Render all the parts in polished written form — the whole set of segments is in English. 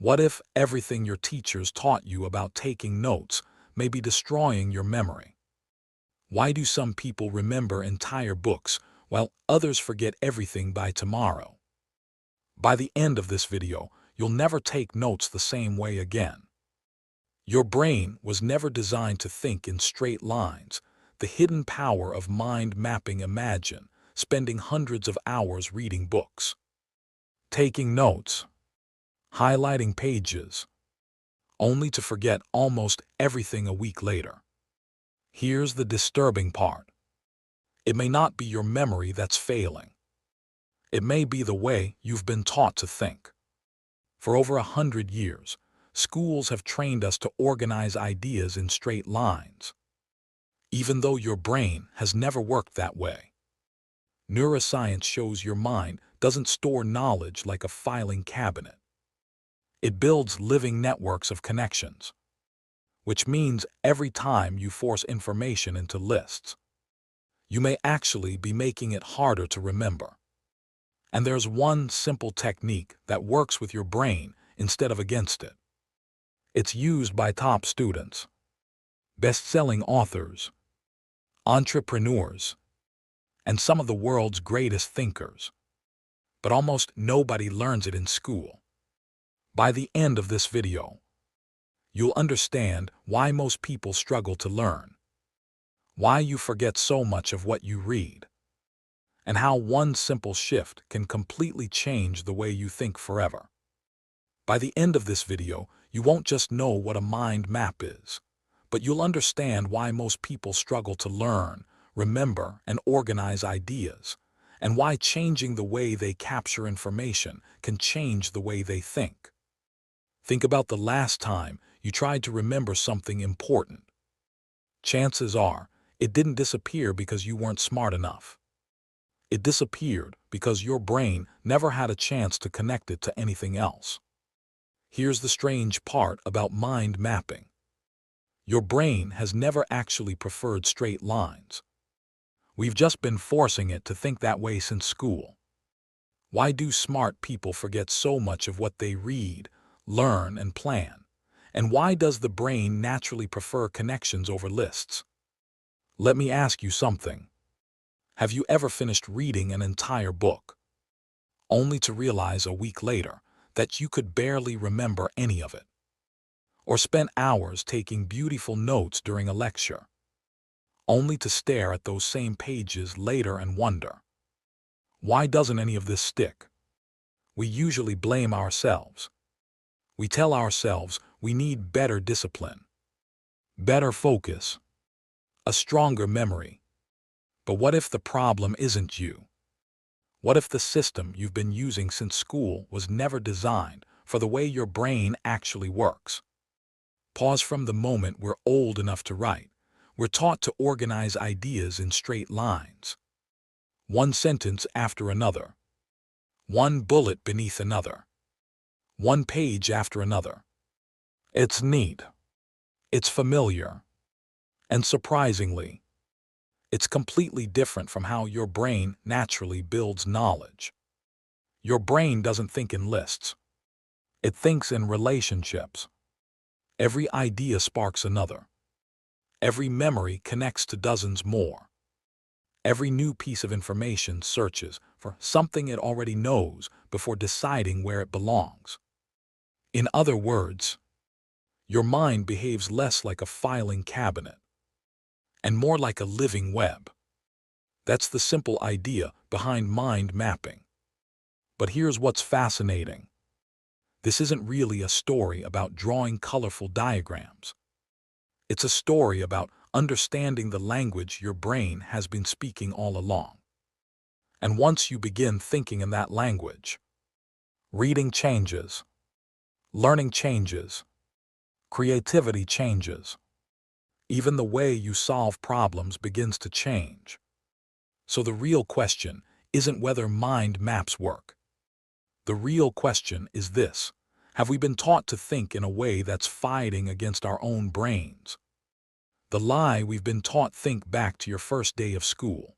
What if everything your teachers taught you about taking notes may be destroying your memory? Why do some people remember entire books while others forget everything by tomorrow? By the end of this video, you'll never take notes the same way again. Your brain was never designed to think in straight lines. The hidden power of mind mapping. Imagine spending hundreds of hours reading books, taking notes, highlighting pages, only to forget almost everything a week later. Here's the disturbing part. It may not be your memory that's failing. It may be the way you've been taught to think. For over 100 years, schools have trained us to organize ideas in straight lines, even though your brain has never worked that way. Neuroscience shows your mind doesn't store knowledge like a filing cabinet. It builds living networks of connections, which means every time you force information into lists, you may actually be making it harder to remember. And there's one simple technique that works with your brain instead of against it. It's used by top students, best-selling authors, entrepreneurs, and some of the world's greatest thinkers. But almost nobody learns it in school. By the end of this video, you'll understand why most people struggle to learn, why you forget so much of what you read, and how one simple shift can completely change the way you think forever. By the end of this video, you won't just know what a mind map is, but you'll understand why most people struggle to learn, remember, and organize ideas, and why changing the way they capture information can change the way they think. Think about the last time you tried to remember something important. Chances are, it didn't disappear because you weren't smart enough. It disappeared because your brain never had a chance to connect it to anything else. Here's the strange part about mind mapping. Your brain has never actually preferred straight lines. We've just been forcing it to think that way since school. Why do smart people forget so much of what they read, learn, and plan? And why does the brain naturally prefer connections over lists? Let me ask you something. Have you ever finished reading an entire book, only to realize a week later that you could barely remember any of it? Or spent hours taking beautiful notes during a lecture, only to stare at those same pages later and wonder, why doesn't any of this stick? We usually blame ourselves. We tell ourselves we need better discipline, better focus, a stronger memory. But what if the problem isn't you? What if the system you've been using since school was never designed for the way your brain actually works? Pause. From the moment we're old enough to write, we're taught to organize ideas in straight lines, one sentence after another, one bullet beneath another, one page after another. It's neat, it's familiar, and surprisingly, it's completely different from how your brain naturally builds knowledge. Your brain doesn't think in lists. It thinks in relationships. Every idea sparks another. Every memory connects to dozens more. Every new piece of information searches for something it already knows before deciding where it belongs. In other words, your mind behaves less like a filing cabinet and more like a living web. That's the simple idea behind mind mapping. But here's what's fascinating. This isn't really a story about drawing colorful diagrams. It's a story about understanding the language your brain has been speaking all along. And once you begin thinking in that language, reading changes, learning changes, creativity changes. Even the way you solve problems begins to change. So the real question isn't whether mind maps work. The real question is this: have we been taught to think in a way that's fighting against our own brains? The lie we've been taught: think back to your first day of school.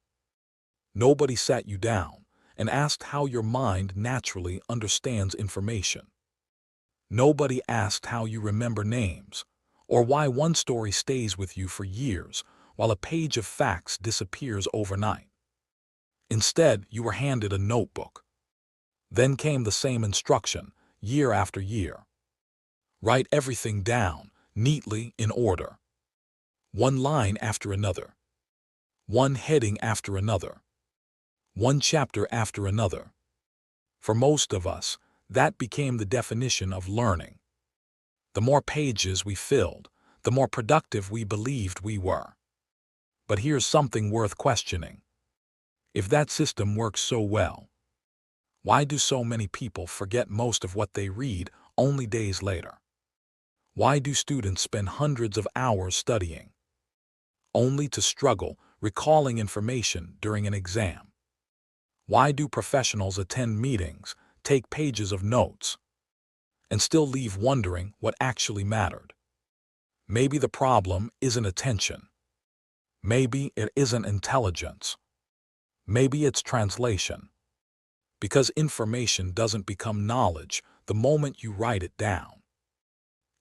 Nobody sat you down and asked how your mind naturally understands information. Nobody asked how you remember names, or why one story stays with you for years while a page of facts disappears overnight. Instead, you were handed a notebook. Then came the same instruction, year after year. Write everything down, neatly in order. One line after another. One heading after another. One chapter after another. For most of us, that became the definition of learning. The more pages we filled, the more productive we believed we were. But here's something worth questioning. If that system works so well, why do so many people forget most of what they read only days later? Why do students spend hundreds of hours studying, only to struggle recalling information during an exam? Why do professionals attend meetings, take pages of notes, and still leave wondering what actually mattered? Maybe the problem isn't attention. Maybe it isn't intelligence. Maybe it's translation. Because information doesn't become knowledge the moment you write it down.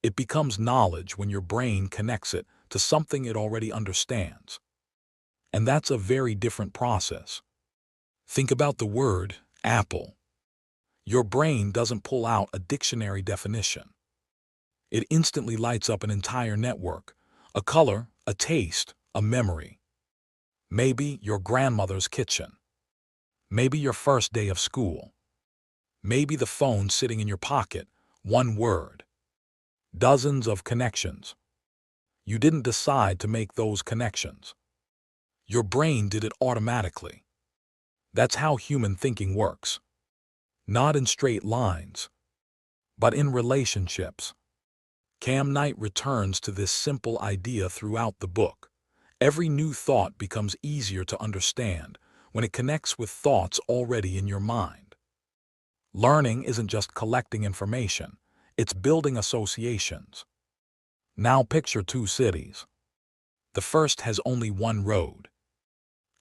It becomes knowledge when your brain connects it to something it already understands. And that's a very different process. Think about the word apple. Your brain doesn't pull out a dictionary definition. It instantly lights up an entire network, a color, a taste, a memory. Maybe your grandmother's kitchen. Maybe your first day of school. Maybe the phone sitting in your pocket, one word. Dozens of connections. You didn't decide to make those connections. Your brain did it automatically. That's how human thinking works. Not in straight lines, but in relationships. Cam Knight returns to this simple idea throughout the book. Every new thought becomes easier to understand when it connects with thoughts already in your mind. Learning isn't just collecting information, it's building associations. Now picture two cities. The first has only one road.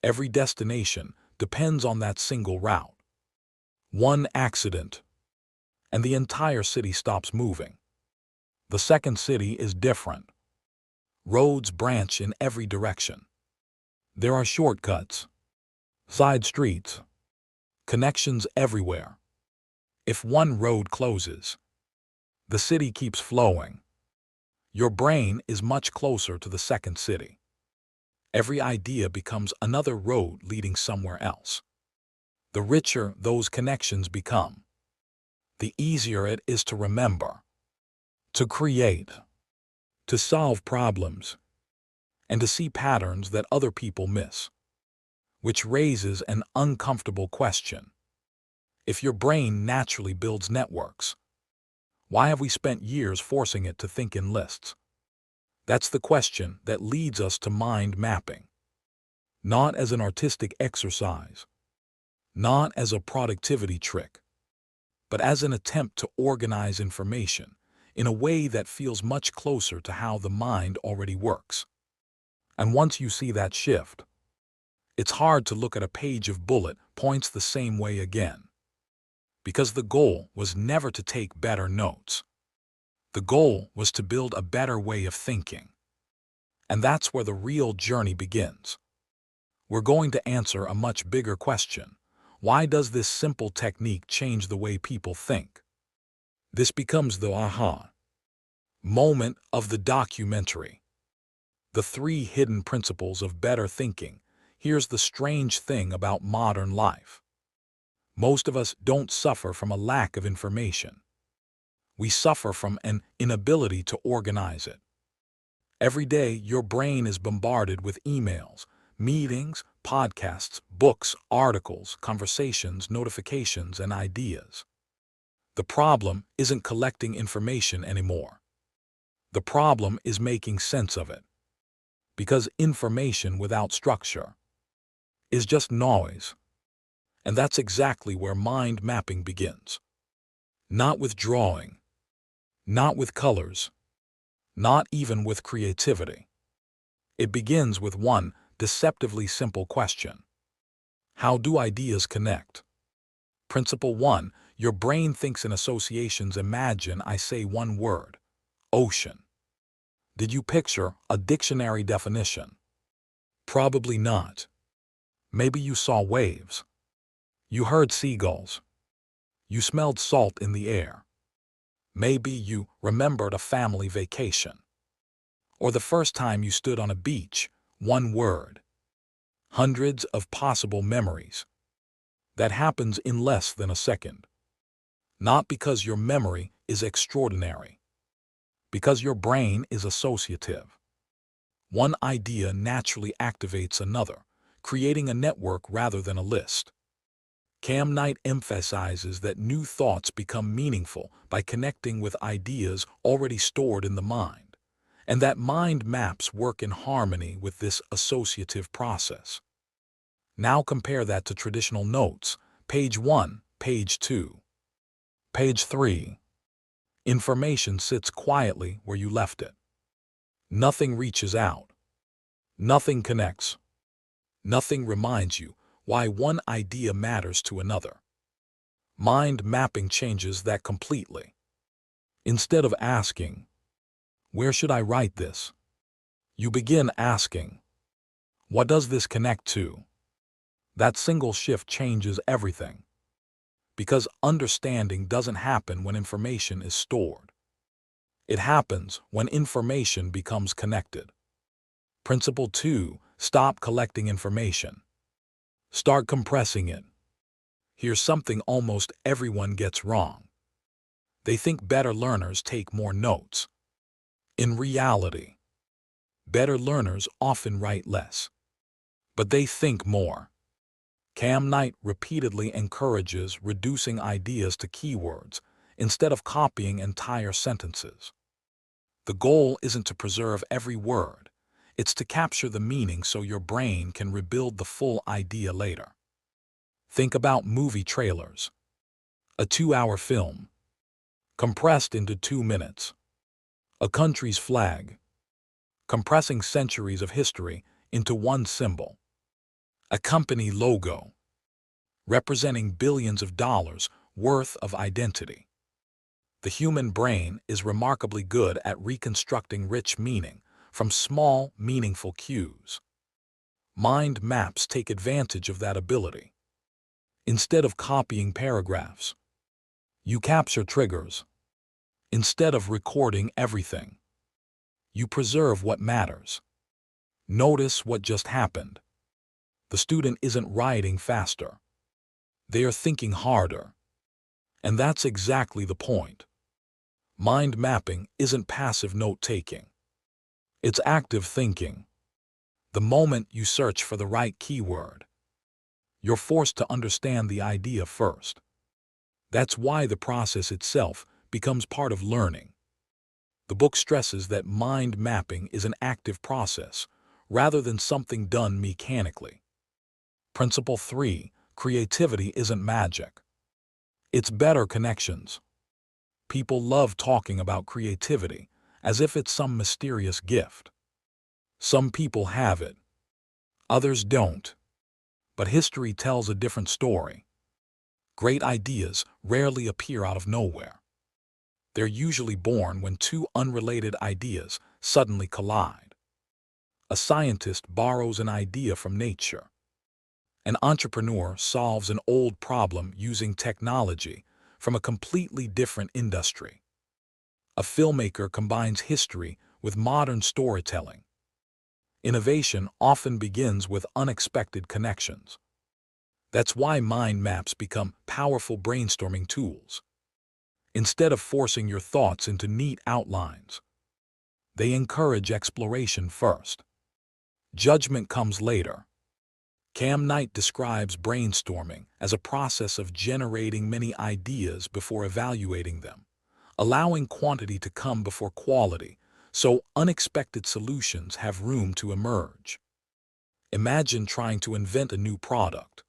Every destination depends on that single route. One accident, and the entire city stops moving. The second city is different. Roads branch in every direction. There are shortcuts, side streets, connections everywhere. If one road closes, the city keeps flowing. Your brain is much closer to the second city. Every idea becomes another road leading somewhere else. The richer those connections become, the easier it is to remember, to create, to solve problems, and to see patterns that other people miss. Which raises an uncomfortable question. If your brain naturally builds networks, why have we spent years forcing it to think in lists? That's the question that leads us to mind mapping. Not as an artistic exercise, not as a productivity trick, but as an attempt to organize information in a way that feels much closer to how the mind already works. And once you see that shift, it's hard to look at a page of bullet points the same way again. Because the goal was never to take better notes. The goal was to build a better way of thinking. And that's where the real journey begins. We're going to answer a much bigger question. Why does this simple technique change the way people think? This becomes the aha moment of the documentary. The 3 hidden principles of better thinking. Here's the strange thing about modern life. Most of us don't suffer from a lack of information. We suffer from an inability to organize it. Every day, your brain is bombarded with emails, meetings, podcasts, books, articles, conversations, notifications, and ideas. The problem isn't collecting information anymore. The problem is making sense of it. Because information without structure is just noise. And that's exactly where mind mapping begins. Not with drawing, not with colors, not even with creativity. It begins with one deceptively simple question. How do ideas connect? Principle 1. Your brain thinks in associations. Imagine I say one word, ocean. Did you picture a dictionary definition? Probably not. Maybe you saw waves. You heard seagulls. You smelled salt in the air. Maybe you remembered a family vacation. Or the first time you stood on a beach, one word. Hundreds of possible memories. That happens in less than a second. Not because your memory is extraordinary. Because your brain is associative. One idea naturally activates another, creating a network rather than a list. Cam Knight emphasizes that new thoughts become meaningful by connecting with ideas already stored in the mind, and that mind maps work in harmony with this associative process. Now compare that to traditional notes, page 1, page 2. Page 3. Information sits quietly where you left it. Nothing reaches out. Nothing connects. Nothing reminds you why one idea matters to another. Mind mapping changes that completely. Instead of asking, "Where should I write this?" you begin asking, "What does this connect to?" That single shift changes everything. Because understanding doesn't happen when information is stored. It happens when information becomes connected. Principle 2, stop collecting information. Start compressing it. Here's something almost everyone gets wrong. They think better learners take more notes. In reality, better learners often write less. But they think more. Cam Knight repeatedly encourages reducing ideas to keywords instead of copying entire sentences. The goal isn't to preserve every word. It's to capture the meaning so your brain can rebuild the full idea later. Think about movie trailers. A 2-hour film, compressed into 2 minutes. A country's flag, compressing centuries of history into one symbol. A company logo, representing billions of dollars worth of identity. The human brain is remarkably good at reconstructing rich meaning from small, meaningful cues. Mind maps take advantage of that ability. Instead of copying paragraphs, you capture triggers. Instead of recording everything, you preserve what matters. Notice what just happened. The student isn't writing faster. They are thinking harder. And that's exactly the point. Mind mapping isn't passive note-taking. It's active thinking. The moment you search for the right keyword, you're forced to understand the idea first. That's why the process itself becomes part of learning. The book stresses that mind mapping is an active process, rather than something done mechanically. Principle 3, creativity isn't magic. It's better connections. People love talking about creativity as if it's some mysterious gift. Some people have it. Others don't. But history tells a different story. Great ideas rarely appear out of nowhere. They're usually born when two unrelated ideas suddenly collide. A scientist borrows an idea from nature. An entrepreneur solves an old problem using technology from a completely different industry. A filmmaker combines history with modern storytelling. Innovation often begins with unexpected connections. That's why mind maps become powerful brainstorming tools. Instead of forcing your thoughts into neat outlines, they encourage exploration first. Judgment comes later. Cam Knight describes brainstorming as a process of generating many ideas before evaluating them, allowing quantity to come before quality, so unexpected solutions have room to emerge. Imagine trying to invent a new product.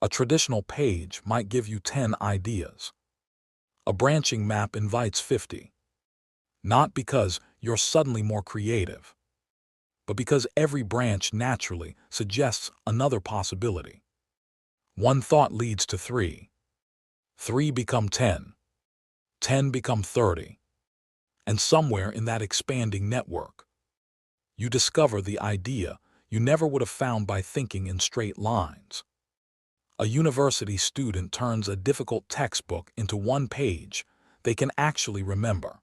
A traditional page might give you 10 ideas. A branching map invites 50. Not because you're suddenly more creative, but because every branch naturally suggests another possibility. One thought leads to 3. 3 become 10. 10 become 30. And somewhere in that expanding network, you discover the idea you never would have found by thinking in straight lines. A university student turns a difficult textbook into one page they can actually remember.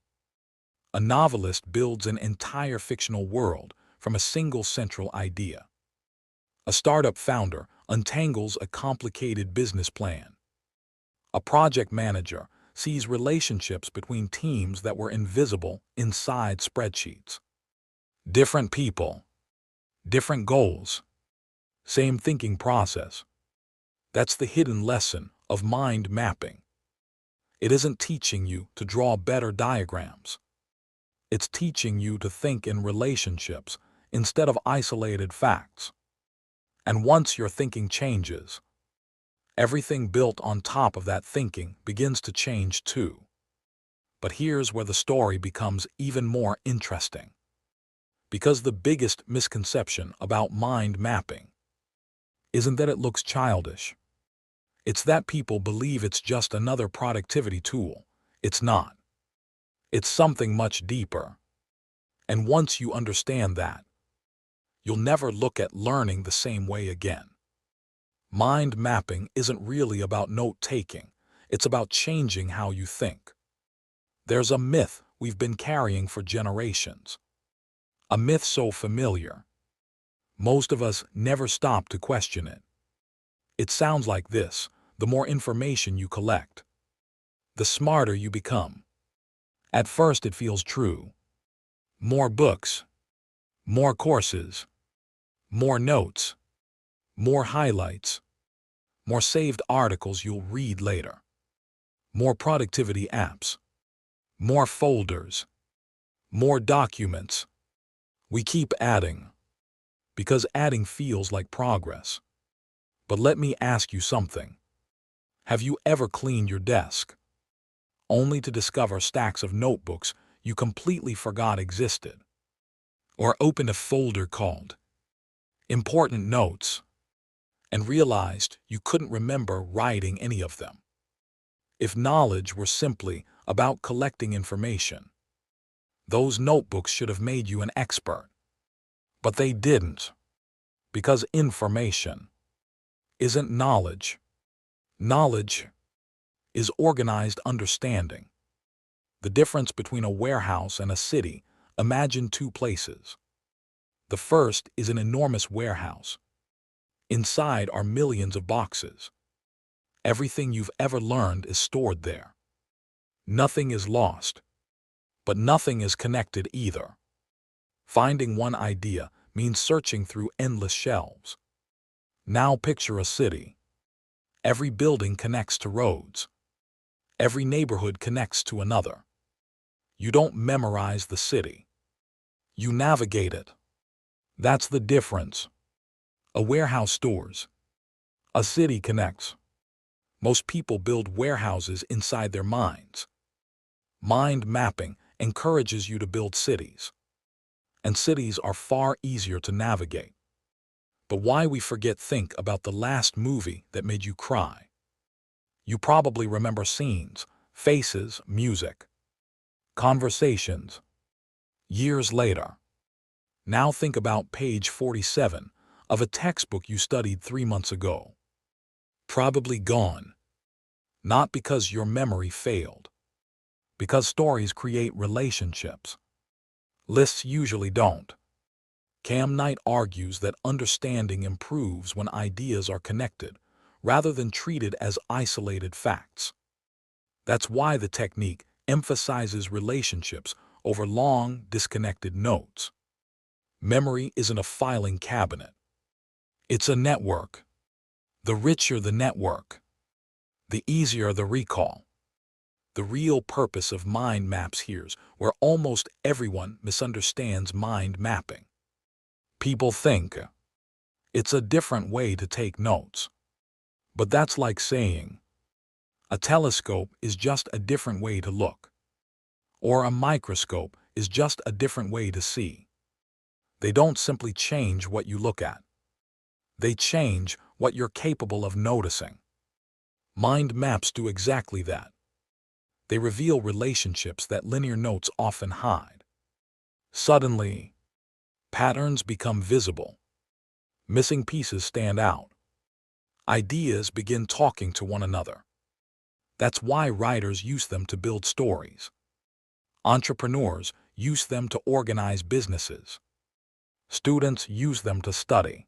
A novelist builds an entire fictional world from a single central idea. A startup founder untangles a complicated business plan. A project manager sees relationships between teams that were invisible inside spreadsheets. Different people, different goals, same thinking process. That's the hidden lesson of mind mapping. It isn't teaching you to draw better diagrams. It's teaching you to think in relationships instead of isolated facts. And once your thinking changes, everything built on top of that thinking begins to change too. But here's where the story becomes even more interesting. Because the biggest misconception about mind mapping isn't that it looks childish. It's that people believe it's just another productivity tool. It's not. It's something much deeper. And once you understand that, you'll never look at learning the same way again. Mind mapping isn't really about note-taking. It's about changing how you think. There's a myth we've been carrying for generations. A myth so familiar, most of us never stop to question it. It sounds like this: the more information you collect, the smarter you become. At first it feels true. More books, more courses, more notes, more highlights, more saved articles you'll read later, more productivity apps, more folders, more documents. We keep adding, because adding feels like progress. But let me ask you something. Have you ever cleaned your desk, only to discover stacks of notebooks you completely forgot existed? Or opened a folder called Important Notes and realized you couldn't remember writing any of them? If knowledge were simply about collecting information, those notebooks should have made you an expert. But they didn't, because information isn't knowledge. Knowledge is organized understanding. The difference between a warehouse and a city: imagine two places. The first is an enormous warehouse. Inside are millions of boxes. Everything you've ever learned is stored there. Nothing is lost, but nothing is connected either. Finding one idea means searching through endless shelves. Now picture a city. Every building connects to roads. Every neighborhood connects to another. You don't memorize the city. You navigate it. That's the difference. A warehouse stores. A city connects. Most people build warehouses inside their minds. Mind mapping encourages you to build cities. And cities are far easier to navigate. But why we forget: think about the last movie that made you cry. You probably remember scenes, faces, music, conversations. Years later. Now think about page 47 of a textbook you studied 3 months ago. Probably gone. Not because your memory failed. Because stories create relationships. Lists usually don't. Cam Knight argues that understanding improves when ideas are connected, rather than treated as isolated facts. That's why the technique emphasizes relationships over long, disconnected notes. Memory isn't a filing cabinet. It's a network. The richer the network, the easier the recall. The real purpose of mind maps here's where almost everyone misunderstands mind mapping. People think it's a different way to take notes. But that's like saying a telescope is just a different way to look, or a microscope is just a different way to see. They don't simply change what you look at. They change what you're capable of noticing. Mind maps do exactly that. They reveal relationships that linear notes often hide. Suddenly, patterns become visible. Missing pieces stand out. Ideas begin talking to one another. That's why writers use them to build stories. Entrepreneurs use them to organize businesses. Students use them to study.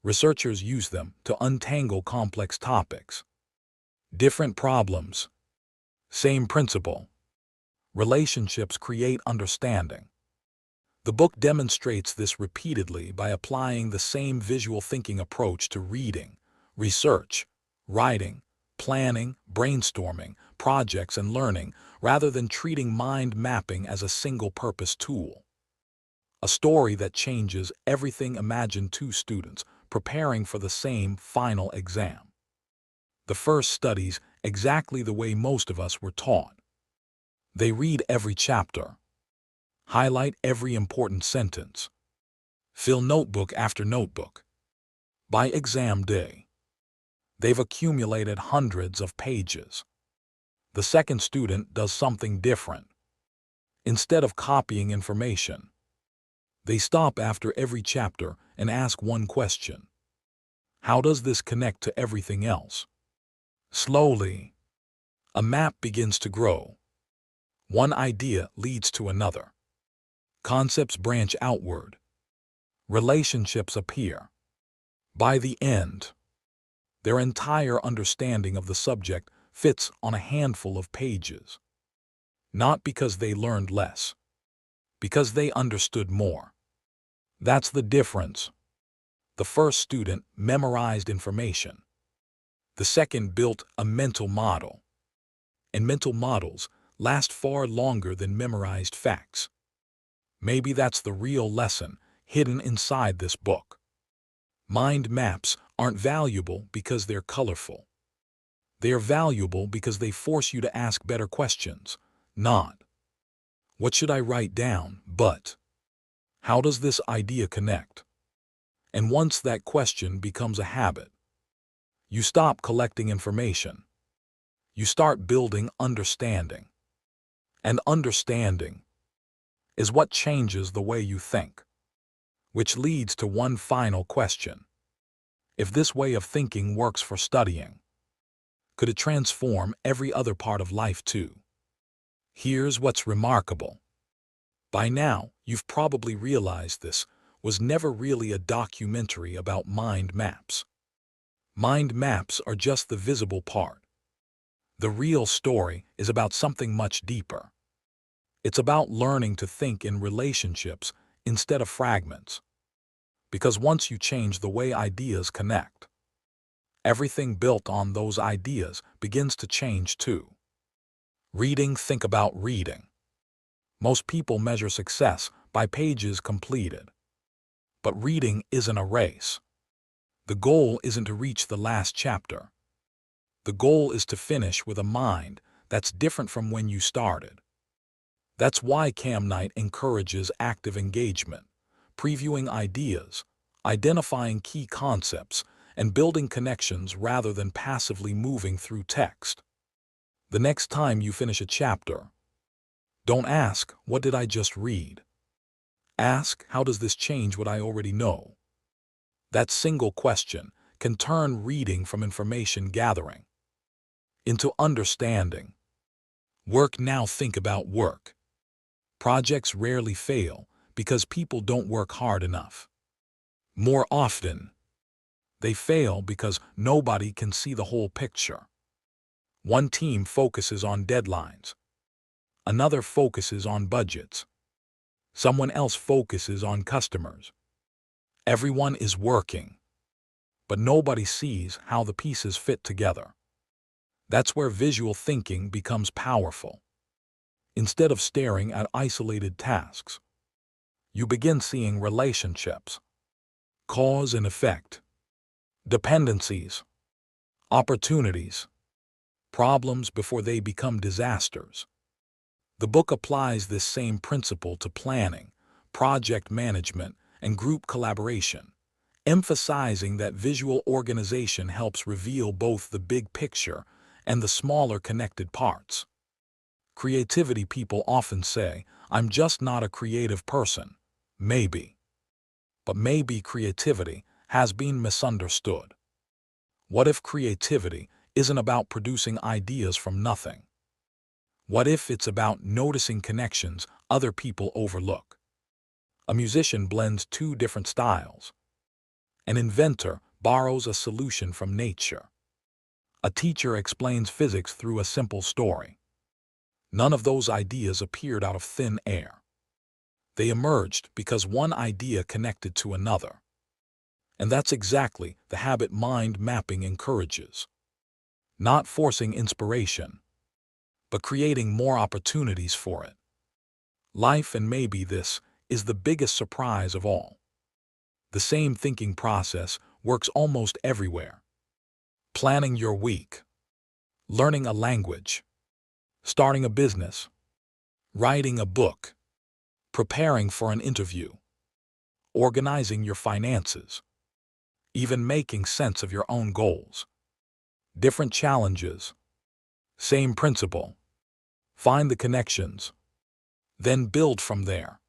Researchers use them to untangle complex topics. Different problems, same principle. Relationships create understanding. The book demonstrates this repeatedly by applying the same visual thinking approach to reading, research, writing, planning, brainstorming, projects, and learning, rather than treating mind mapping as a single-purpose tool. A story that changes everything. Imagine two students preparing for the same final exam. The first studies exactly the way most of us were taught. They read every chapter, highlight every important sentence, fill notebook after notebook. By exam day, they've accumulated hundreds of pages. The second student does something different. Instead of copying information, they stop after every chapter and ask one question. How does this connect to everything else? Slowly, a map begins to grow. One idea leads to another. Concepts branch outward. Relationships appear. By the end, their entire understanding of the subject fits on a handful of pages. Not because they learned less, because they understood more. That's the difference. The first student memorized information. The second built a mental model. And mental models last far longer than memorized facts. Maybe that's the real lesson hidden inside this book. Mind maps aren't valuable because they're colorful. They are valuable because they force you to ask better questions, not, what should I write down, but, how does this idea connect? And once that question becomes a habit, you stop collecting information. You start building understanding. And understanding is what changes the way you think. Which leads to one final question. If this way of thinking works for studying, could it transform every other part of life too? Here's what's remarkable. By now, you've probably realized this was never really a documentary about mind maps. Mind maps are just the visible part. The real story is about something much deeper. It's about learning to think in relationships instead of fragments. Because once you change the way ideas connect, everything built on those ideas begins to change too. Reading. Think about reading. Most people measure success by pages completed. But reading isn't a race. The goal isn't to reach the last chapter. The goal is to finish with a mind that's different from when you started. That's why Cam Knight encourages active engagement, previewing ideas, identifying key concepts, and building connections rather than passively moving through text. The next time you finish a chapter, don't ask, what did I just read? Ask, how does this change what I already know? That single question can turn reading from information gathering into understanding. Work. Now think about work. Projects rarely fail because people don't work hard enough. More often, they fail because nobody can see the whole picture. One team focuses on deadlines. Another focuses on budgets. Someone else focuses on customers. Everyone is working, but nobody sees how the pieces fit together. That's where visual thinking becomes powerful. Instead of staring at isolated tasks, you begin seeing relationships, cause and effect, dependencies, opportunities, problems before they become disasters. The book applies this same principle to planning, project management, and group collaboration. emphasizing that visual organization helps reveal both the big picture and the smaller connected parts. Creativity people often say, "I'm just not a creative person." Maybe. But maybe creativity has been misunderstood. What if creativity isn't about producing ideas from nothing? What if it's about noticing connections other people overlook? A musician blends two different styles. An inventor borrows a solution from nature. A teacher explains physics through a simple story. None of those ideas appeared out of thin air. They emerged because one idea connected to another. And that's exactly the habit mind mapping encourages. Not forcing inspiration, but creating more opportunities for it. Life, and maybe this is the biggest surprise of all. The same thinking process works almost everywhere. Planning your week, learning a language, starting a business, writing a book, preparing for an interview, organizing your finances, even making sense of your own goals. Different challenges, same principle. Find the connections, then build from there.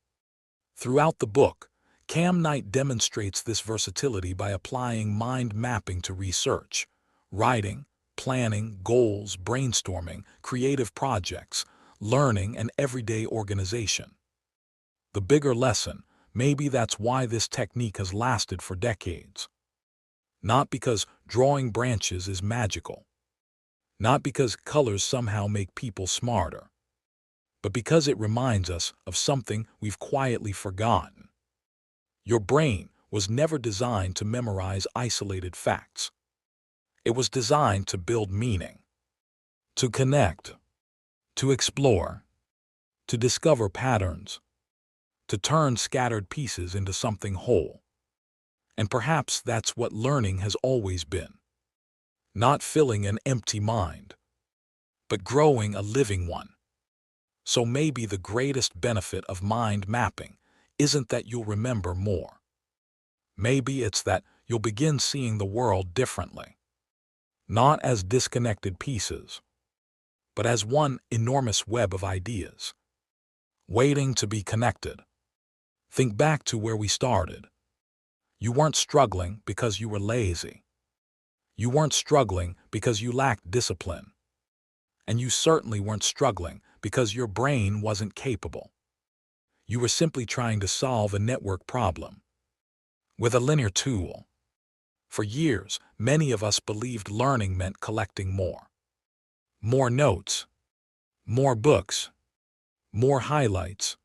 Throughout the book, Cam Knight demonstrates this versatility by applying mind mapping to research, writing, planning, goals, brainstorming, creative projects, learning, and everyday organization. The bigger lesson, maybe that's why this technique has lasted for decades. Not because drawing branches is magical. Not because colors somehow make people smarter. But because it reminds us of something we've quietly forgotten. Your brain was never designed to memorize isolated facts. It was designed to build meaning, to connect, to explore, to discover patterns, to turn scattered pieces into something whole. And perhaps that's what learning has always been. Not filling an empty mind, but growing a living one. So maybe the greatest benefit of mind mapping isn't that you'll remember more. Maybe it's that you'll begin seeing the world differently. Not as disconnected pieces, but as one enormous web of ideas, waiting to be connected. Think back to where we started. You weren't struggling because you were lazy. You weren't struggling because you lacked discipline. And you certainly weren't struggling because your brain wasn't capable. You were simply trying to solve a network problem with a linear tool. For years, many of us believed learning meant collecting more. More notes, more books, more highlights,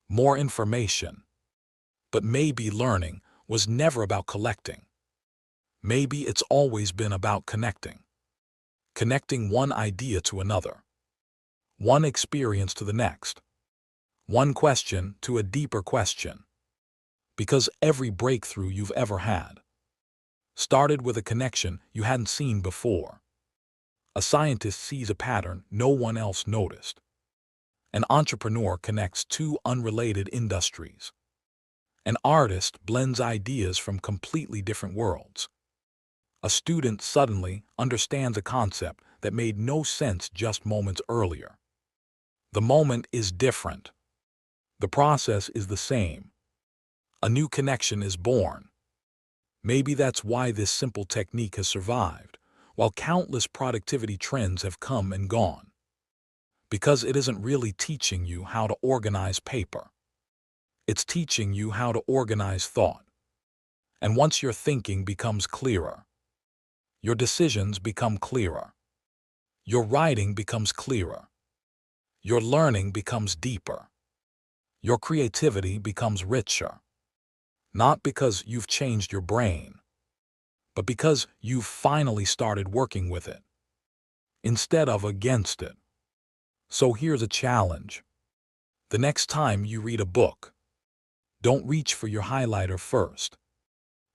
more information. But maybe learning was never about collecting. Maybe it's always been about connecting. Connecting one idea to another, one experience to the next, one question to a deeper question. Because every breakthrough you've ever had started with a connection you hadn't seen before. A scientist sees a pattern no one else noticed. An entrepreneur connects two unrelated industries. An artist blends ideas from completely different worlds. A student suddenly understands a concept that made no sense just moments earlier. The moment is different. The process is the same. A new connection is born. Maybe that's why this simple technique has survived, while countless productivity trends have come and gone. Because it isn't really teaching you how to organize paper. It's teaching you how to organize thought. And once your thinking becomes clearer, your decisions become clearer. Your writing becomes clearer. Your learning becomes deeper. Your creativity becomes richer. Not because you've changed your brain, but because you've finally started working with it, instead of against it. So here's a challenge. The next time you read a book, don't reach for your highlighter first.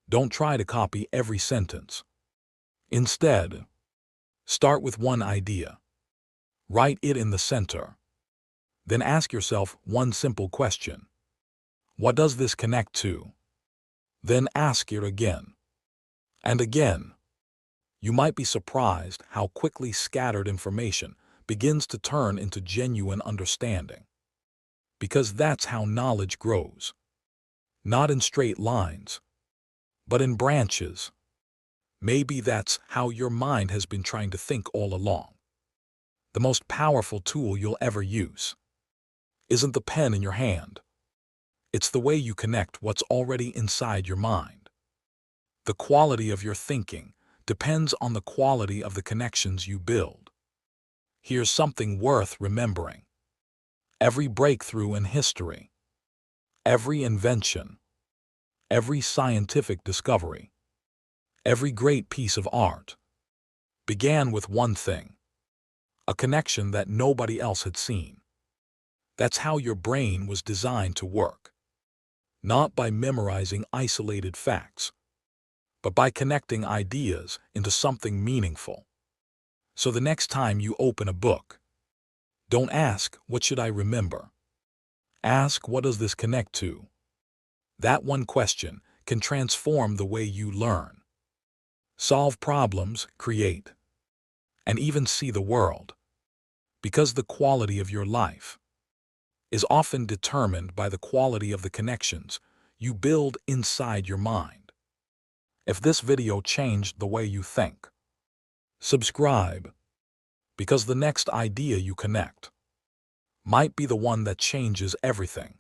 Don't try to copy every sentence. Instead, start with one idea. Write it in the center. Then ask yourself one simple question. What does this connect to? Then ask it again and again. You might be surprised how quickly scattered information begins to turn into genuine understanding. Because that's how knowledge grows. Not in straight lines, but in branches. Maybe that's how your mind has been trying to think all along. The most powerful tool you'll ever use isn't the pen in your hand. It's the way you connect what's already inside your mind. The quality of your thinking depends on the quality of the connections you build. Here's something worth remembering. Every breakthrough in history, every invention, every scientific discovery, every great piece of art began with one thing: a connection that nobody else had seen. That's how your brain was designed to work. Not by memorizing isolated facts, but by connecting ideas into something meaningful. So the next time you open a book, don't ask, "What should I remember?" Ask, "What does this connect to?" That one question can transform the way you learn, solve problems, create, and even see the world. Because the quality of your life is often determined by the quality of the connections you build inside your mind. If this video changed the way you think, subscribe, because the next idea you connect might be the one that changes everything.